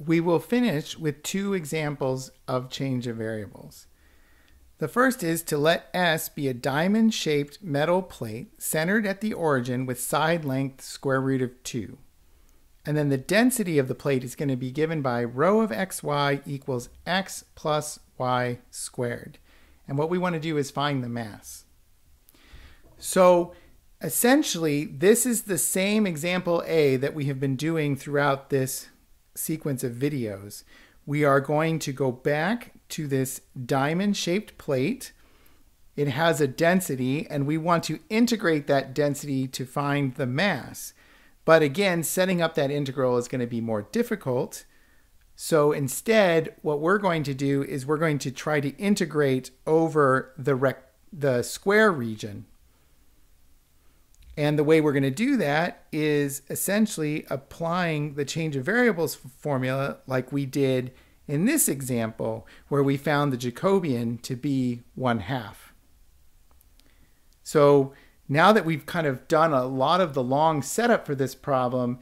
we will finish with two examples of change of variables. The first is to let S be a diamond-shaped metal plate centered at the origin with side length square root of 2. And then the density of the plate is going to be given by rho of xy equals x plus y squared. And what we want to do is find the mass. So essentially, this is the same example A that we have been doing throughout this sequence of videos. We are going to go back to this diamond-shaped plate. It has a density, and we want to integrate that density to find the mass. But again, setting up that integral is going to be more difficult. So instead, what we're going to do is we're going to try to integrate over the square region. And the way we're going to do that is essentially applying the change of variables formula like we did in this example, where we found the Jacobian to be 1/2. So now that we've kind of done a lot of the long setup for this problem,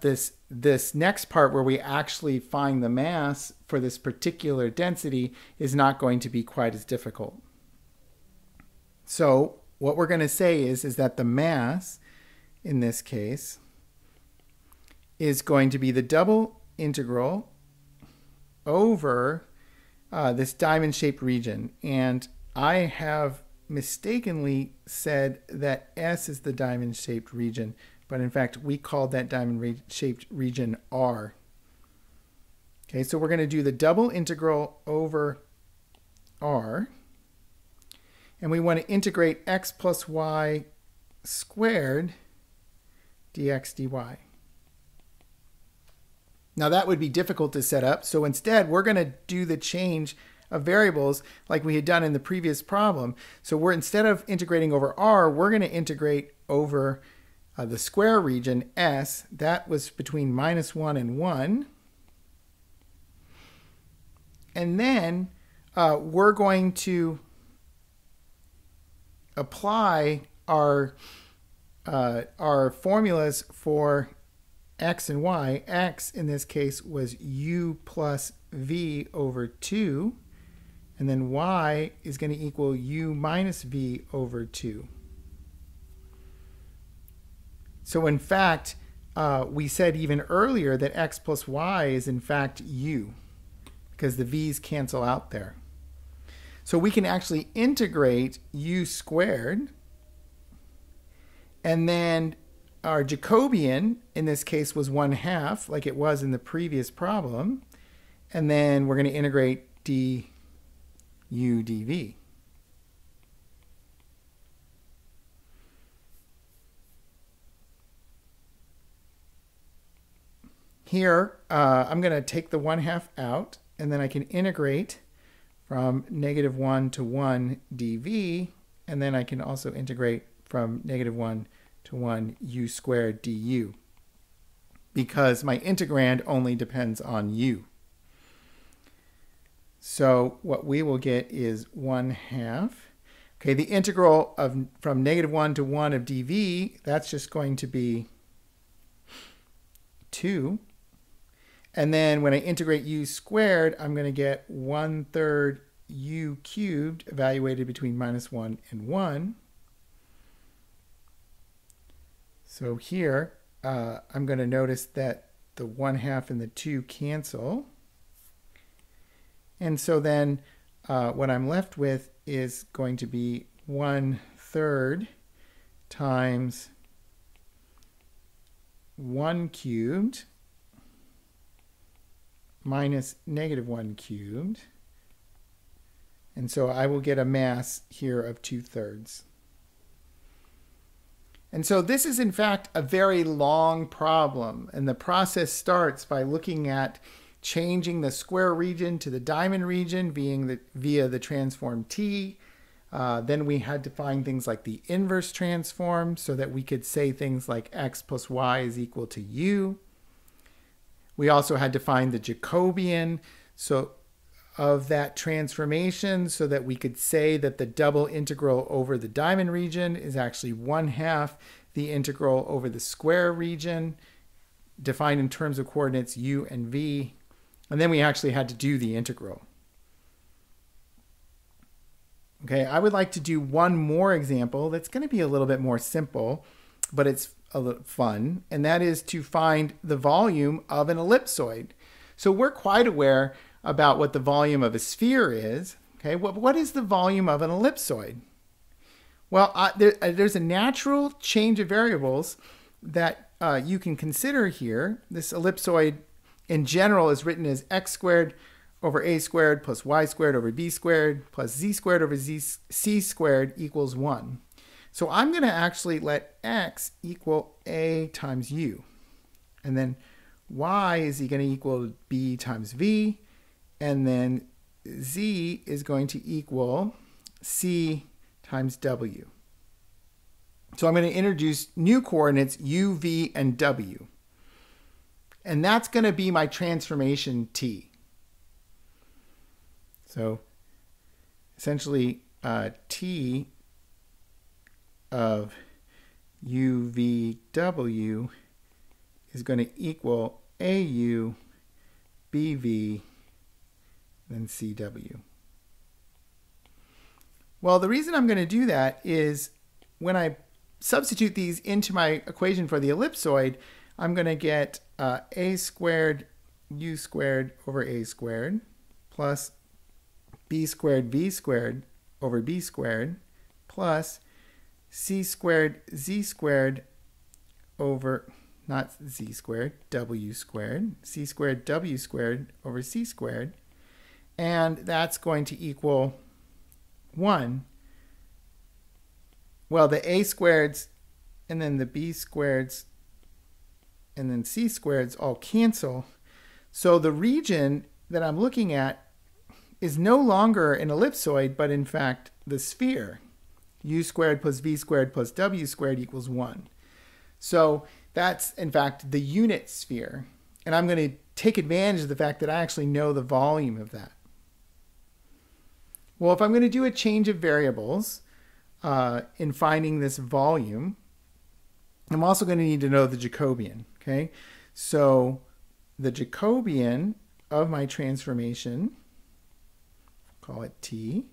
this next part where we actually find the mass for this particular density is not going to be quite as difficult. So what we're going to say is that the mass in this case is going to be the double integral over this diamond-shaped region. And I have mistakenly said that S is the diamond-shaped region, but in fact we called that diamond-shaped region R. Okay, so we're going to do the double integral over R, and we want to integrate x plus y squared dx dy. Now that would be difficult to set up, so instead we're going to do the change of variables like we had done in the previous problem. So we're, instead of integrating over R, we're going to integrate over the square region S. That was between -1 and 1. And then we're going to apply our formulas for x and y. X in this case was u plus v over 2, and then y is going to equal u minus v over 2. So in fact, we said even earlier that x plus y is in fact u, because the v's cancel out there. So we can actually integrate u squared, and then our Jacobian in this case was 1/2, like it was in the previous problem, and then we're going to integrate du dv. Here, I'm going to take the 1/2 out, and then I can integrate from -1 to 1 dv, and then I can also integrate from -1 to 1 u squared du, because my integrand only depends on u. So what we will get is 1/2. Okay, the integral of from -1 to 1 of dv, that's just going to be 2. And then when I integrate u squared, I'm going to get 1/3 u cubed evaluated between -1 and 1. So here, I'm going to notice that the 1/2 and the 2 cancel. And so then what I'm left with is going to be 1/3 times 1 cubed minus -1 cubed. And so I will get a mass here of 2/3. And so this is in fact a very long problem, and the process starts by looking at changing the square region to the diamond region via the transform t. Then we had to find things like the inverse transform so that we could say things like x plus y is equal to u. We also had to find the Jacobian of that transformation so that we could say that the double integral over the diamond region is actually 1/2 the integral over the square region, defined in terms of coordinates u and v, And then we actually had to do the integral. Okay, I would like to do one more example that's going to be a little bit more simple, but it's a little fun, and that is to find the volume of an ellipsoid. So we're quite aware about what the volume of a sphere is. Okay, what is the volume of an ellipsoid? Well, there's a natural change of variables that you can consider here. This ellipsoid in general is written as x squared over a squared plus y squared over b squared plus z squared over c squared equals 1. So I'm going to actually let x equal a times u. And then y is going to equal b times v. And then z is going to equal c times w. So I'm going to introduce new coordinates u, v, and w. And that's going to be my transformation t. So essentially t of u, v, w is going to equal au, bv, then cw. Well, the reason I'm going to do that is when I substitute these into my equation for the ellipsoid, I'm going to get a squared u squared over a squared plus b squared v squared over b squared plus c squared z squared over, not z squared, w squared, c squared w squared over c squared. And that's going to equal 1. Well, the a squareds and then the b squareds and then c squareds all cancel. So the region that I'm looking at is no longer an ellipsoid, but in fact the sphere. U squared plus v squared plus w squared equals 1. So that's in fact the unit sphere. And I'm going to take advantage of the fact that I actually know the volume of that. Well, if I'm going to do a change of variables in finding this volume, I'm also going to need to know the Jacobian. Okay, so the Jacobian of my transformation, call it t,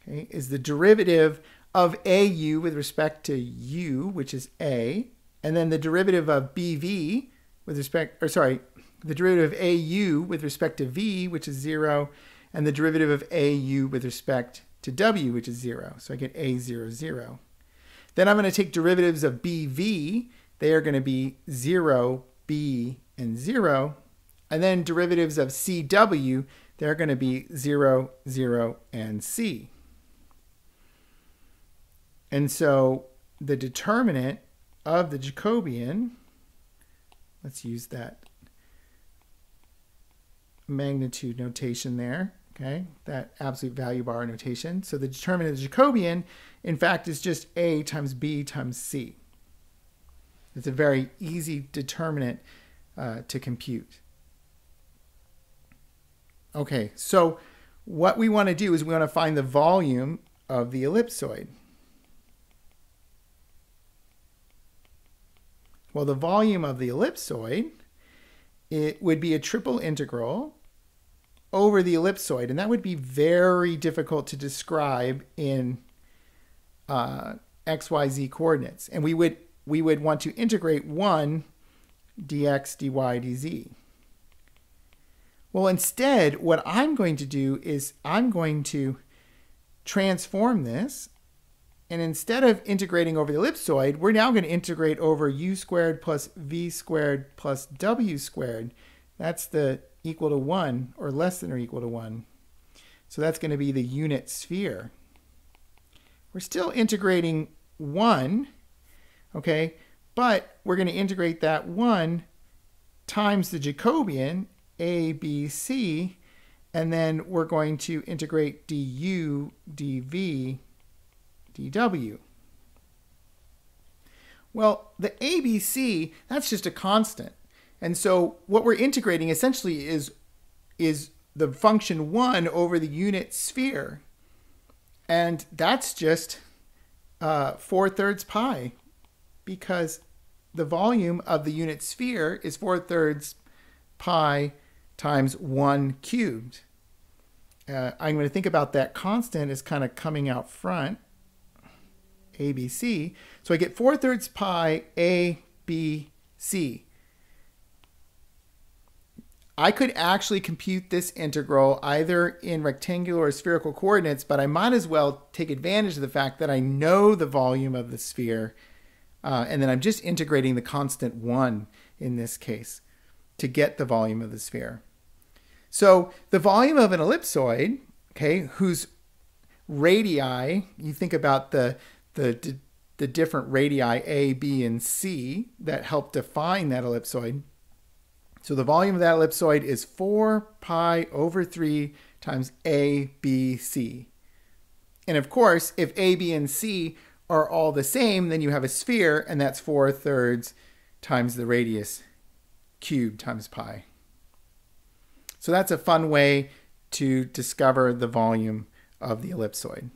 okay, is the derivative of au with respect to u, which is a, and then the derivative of bv with respect, or sorry, the derivative of au with respect to v, which is 0, and the derivative of au with respect to w, which is 0. So I get a0, 0. Then I'm going to take derivatives of bv. They are going to be 0, b, and 0. And then derivatives of cw, they're going to be 0, 0, and c. And so the determinant of the Jacobian, let's use that magnitude notation there, okay, that absolute value bar notation. So the determinant of the Jacobian, in fact, is just a times b times c. It's a very easy determinant to compute. Okay, so what we want to do is we want to find the volume of the ellipsoid. Well, the volume of the ellipsoid, it would be a triple integral over the ellipsoid, and that would be very difficult to describe in x, y, z coordinates. And we would want to integrate 1 dx, dy, dz. Well, instead, what I'm going to do is I'm going to transform this, and instead of integrating over the ellipsoid, we're now going to integrate over u squared plus v squared plus w squared. That's the equal to 1 or less than or equal to 1. So that's going to be the unit sphere. We're still integrating 1, okay, but we're going to integrate that 1 times the Jacobian, a, b, c, and then we're going to integrate du, dv, dw. Well, the ABC, that's just a constant. And so what we're integrating essentially is the function 1 over the unit sphere. And that's just 4/3 pi, because the volume of the unit sphere is 4/3 pi times 1 cubed. I'm going to think about that constant as kind of coming out front, ABC. So I get 4/3 pi ABC. I could actually compute this integral either in rectangular or spherical coordinates, but I might as well take advantage of the fact that I know the volume of the sphere, and then I'm just integrating the constant 1 in this case to get the volume of the sphere. So the volume of an ellipsoid, okay, whose radii, you think about the different radii A, B, and C that help define that ellipsoid. So the volume of that ellipsoid is 4 pi over 3 times A, B, C. And of course, if A, B, and C are all the same, then you have a sphere, and that's 4/3 times the radius cubed times pi. So that's a fun way to discover the volume of the ellipsoid.